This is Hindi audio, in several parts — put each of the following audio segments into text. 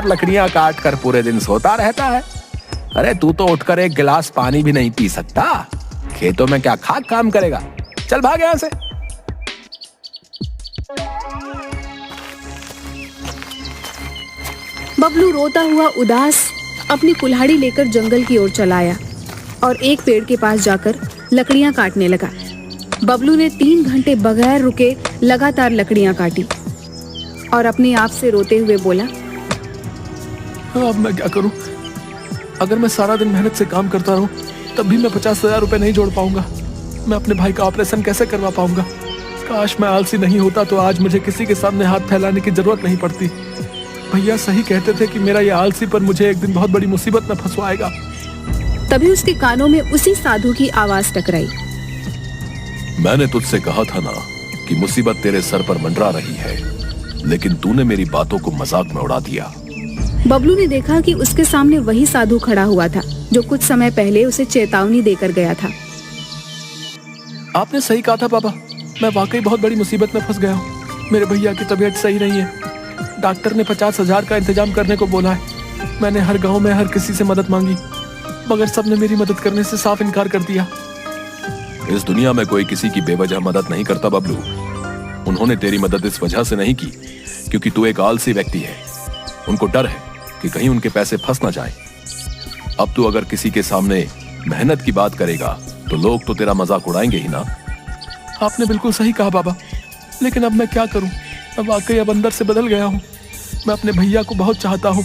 और लकड़ियां काट कर पूरे दिन सोता रहता है। अरे तू तो उठकर एक गिलास पानी भी नहीं पी सकता। खेतों में क्या खाक काम करेगा? चल भाग यहां से। बबलू रोता हुआ उदास अपनी कुल्हाड़ी लेकर जंगल की ओर चला आया और एक पेड़ के पास जाकर लकड़ियां काटने लगा। बबलू ने 3 घंटे बगैर रुके लगातार लकड़ियां काटी और अपने आप से रोते हुए बोला, अब मैं क्या करूं? अगर मैं सारा दिन मेहनत से काम करता रहूं तब भी मैं 50,000 रुपए नहीं जोड़ पाऊंगा। मैं अपने भाई का ऑपरेशन कैसे करवा पाऊंगा? काश मैं आलसी नहीं होता तो आज मुझे किसी के सामने हाथ फैलाने की जरूरत नहीं पड़ती। भैया सही कहते थे कि मेरा ये आलसी पर मुझे एक दिन बहुत बड़ी मुसीबत में फंसवाएगा। तभी उसके कानों में उसी साधु की आवाज टकराई। मैंने तुझसे कहा था ना कि मुसीबत तेरे सर पर मंडरा रही है, लेकिन तूने मेरी बातों को मजाक में उड़ा दिया। बबलू ने देखा कि उसके सामने वही साधु खड़ा हुआ था जो कुछ समय पहले उसे चेतावनी देकर गया था। आपने सही कहा था पापा, मैं वाकई बहुत बड़ी मुसीबत में फंस गया हूँ। मेरे भैया की तबीयत सही नहीं है। डॉक्टर ने 50,000 का इंतजाम करने को बोला है। मैंने हर गांव में हर किसी से मदद मांगी, मगर सबने मेरी मदद करने से साफ इनकार कर दिया। इस दुनिया में कोई किसी की बेवजह मदद नहीं करता बबलू। उन्होंने तेरी मदद इस वजह से नहीं की क्योंकि तू एक आलसी व्यक्ति है। उनको डर है कि कहीं उनके पैसे फंस ना जाएं। अब तू अगर किसी के सामने मेहनत की बात करेगा तो लोग तो तेरा मजाक उड़ाएंगे ही ना। आपने बिल्कुल सही कहा बाबा, लेकिन अब मैं क्या करूं? मैं वाकई अब अंदर से बदल गया हूं। मैं अपने भैया को बहुत चाहता हूं।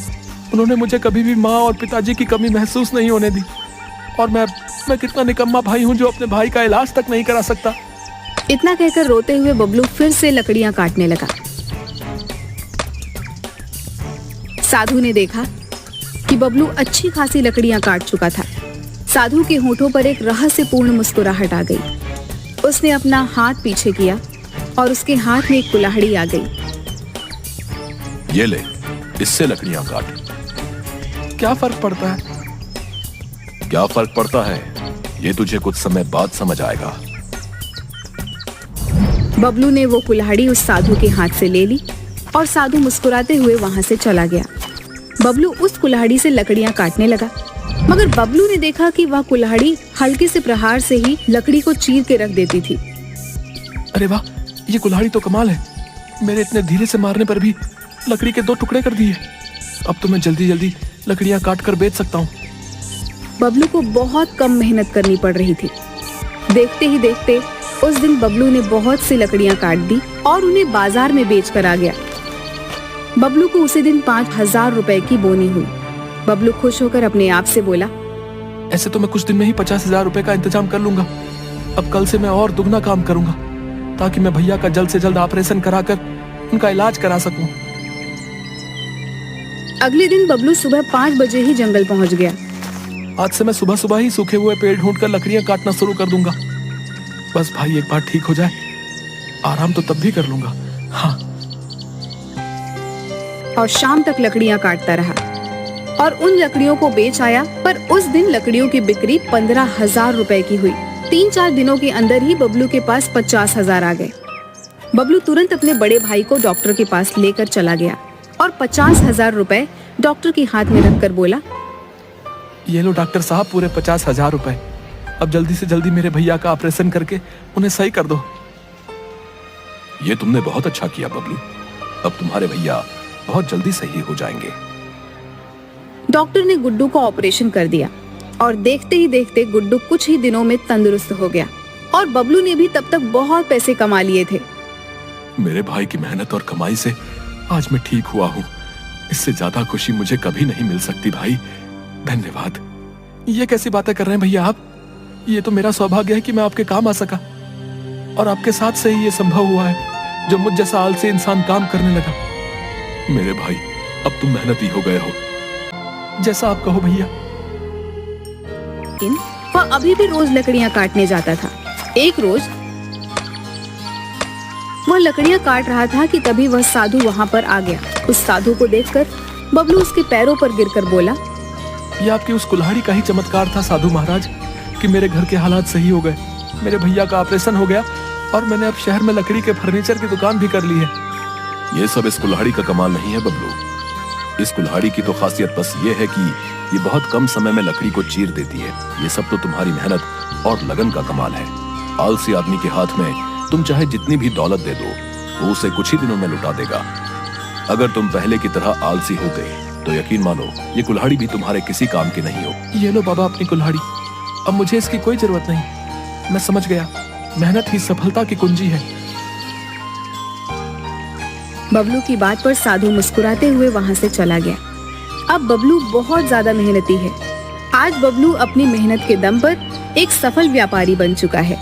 उन्होंने मुझे कभी भी माँ और पिताजी की कमी महसूस नहीं होने दी। और मैं कितना निकम्मा भाई हूं जो अपने भाई का इलाज तक नहीं करा सकता। इतना कहकर रोते हुए बबलू फिर से लकड़ियां काटने लगा। साधु ने देखा कि बबलू अच्छी खासी लकड़ियां काट चुका था। साधु के होठों पर एक रहस्यपूर्ण मुस्कुराहट आ गई। उसने अपना हाथ पीछे किया और उसके हाथ में एक कुल्हाड़ी आ गई। ये ले, इससे लकड़ियां काट। क्या फर्क पड़ता है? क्या फर्क पड़ता है ये तुझे कुछ समय बाद समझ आएगा। बबलू ने वो कुल्हाड़ी उस साधु के हाथ से ले ली और साधु मुस्कुराते हुए वहां से चला गया। बबलू उस कुल्हाड़ी से लकड़ियां काटने लगा, मगर बबलू ने देखा कि वह कुल्हाड़ी हल्के से प्रहार से ही लकड़ी को चीर के रख देती थी। अरे वाह, ये कुल्हाड़ी तो कमाल है। मेरे इतने धीरे से मारने पर भी लकड़ी के 2 टुकड़े कर दिए। अब तो मैं जल्दी जल्दी लकड़ियां काट कर बेच सकता हूँ। बबलू को बहुत कम मेहनत करनी पड़ रही थी। देखते ही देखते उस दिन बबलू ने बहुत सी लकड़ियां काट दी और उन्हें बाजार में बेच कर आ गया। बबलू को उसी दिन 5,000 रुपए की बोनी हुई। बबलू खुश होकर अपने आप से बोला, ऐसे तो मैं कुछ दिन में ही 50,000 रुपए का इंतजाम कर लूंगा। अब कल से मैं और दुगना काम करूंगा ताकि मैं भैया का जल्द से जल्द ऑपरेशन कराकर उनका इलाज करा सकूं। अगले दिन बबलू सुबह 5 बजे ही जंगल पहुंच गया। आज से मैं सुबह सुबह ही सूखे हुए पेड़ ढूंढकर लकड़ियां काटना शुरू कर दूंगा। बस भाई एक बार ठीक हो जाए, आराम तो तब भी कर लूंगा। हाँ। और शाम तक लकड़ियां काटता रहा और उन लकड़ियों को बेच आया। पर उस दिन लकड़ियों की बिक्री 15,000 रुपए की हुई। 3-4 दिनों के अंदर ही बबलू के पास 50,000 आ गए। बबलू तुरंत अपने बड़े भाई को डॉक्टर के पास लेकर चला गया और 50,000 रुपए डॉक्टर के हाथ में रखकर बोला, ये लो डॉक्टर साहब, पूरे 50,000 रुपए। अब जल्दी से जल्दी मेरे भैया का ऑपरेशन करके उन्हें सही कर दो। ये तुमने बहुत अच्छा किया बबलू। अब तुम्हारे भैया बहुत जल्दी सही हो जाएंगे। डॉक्टर ने गुड्डू का ऑपरेशन कर दिया और देखते ही देखते गुड्डू कुछ ही दिनों में तंदुरुस्त हो गया और बबलू ने भी तब तक बहुत पैसे कमा लिए थे। मेरे भाई की मेहनत और कमाई से आज मैं ठीक हुआ हूँ। इससे ज्यादा खुशी मुझे कभी नहीं मिल सकती भाई। धन्यवाद। ये कैसी बातें कर रहे हैं भैया आप? ये तो मेरा सौभाग्य है कि मैं आपके काम आ सका और आपके साथ से ही ये संभव हुआ है जो मुझ जैसा आलसी इंसान काम करने लगा। मेरे भाई, अब तुम मेहनती हो गए हो। जैसा आप कहो भैया। वह अभी भी रोज लकड़ियां काटने जाता था। एक रोज वह लकड़ियां काट रहा था कि तभी वह साधु वहां पर आ गया। उस साधु को देखकर बबलू उसके पैरों पर गिरकर बोला, ये आपकी उस कुल्हाड़ी का ही चमत्कार था साधु महाराज कि मेरे घर के हालात सही हो गए। मेरे भैया का ऑपरेशन हो गया और मैंने अब शहर में लकड़ी के फर्नीचर की दुकान भी कर ली है। ये सब इस कुल्हाड़ी का कमाल नहीं है बबलू। इस कुल्हाड़ी की तो खासियत बस ये है कि ये बहुत कम समय में लकड़ी को चीर देती है। ये सब तो तुम्हारी मेहनत और लगन का कमाल है। आलसी आदमी के हाथ में तुम चाहे जितनी भी दौलत दे दो, वो उसे कुछ ही दिनों में लुटा देगा। अगर तुम पहले की तरह आलसी होते तो यकीन मानो ये कुल्हाड़ी भी तुम्हारे किसी काम की नहीं हो। ये लो बाबा अपनी कुल्हाड़ी, अब मुझे इसकी कोई जरूरत नहीं। मैं समझ गया, मेहनत ही सफलता की कुंजी है। बबलू की बात पर साधु मुस्कुराते हुए वहाँ से चला गया। अब बबलू बहुत ज्यादा मेहनती है। आज बबलू अपनी मेहनत के दम पर एक सफल व्यापारी बन चुका है।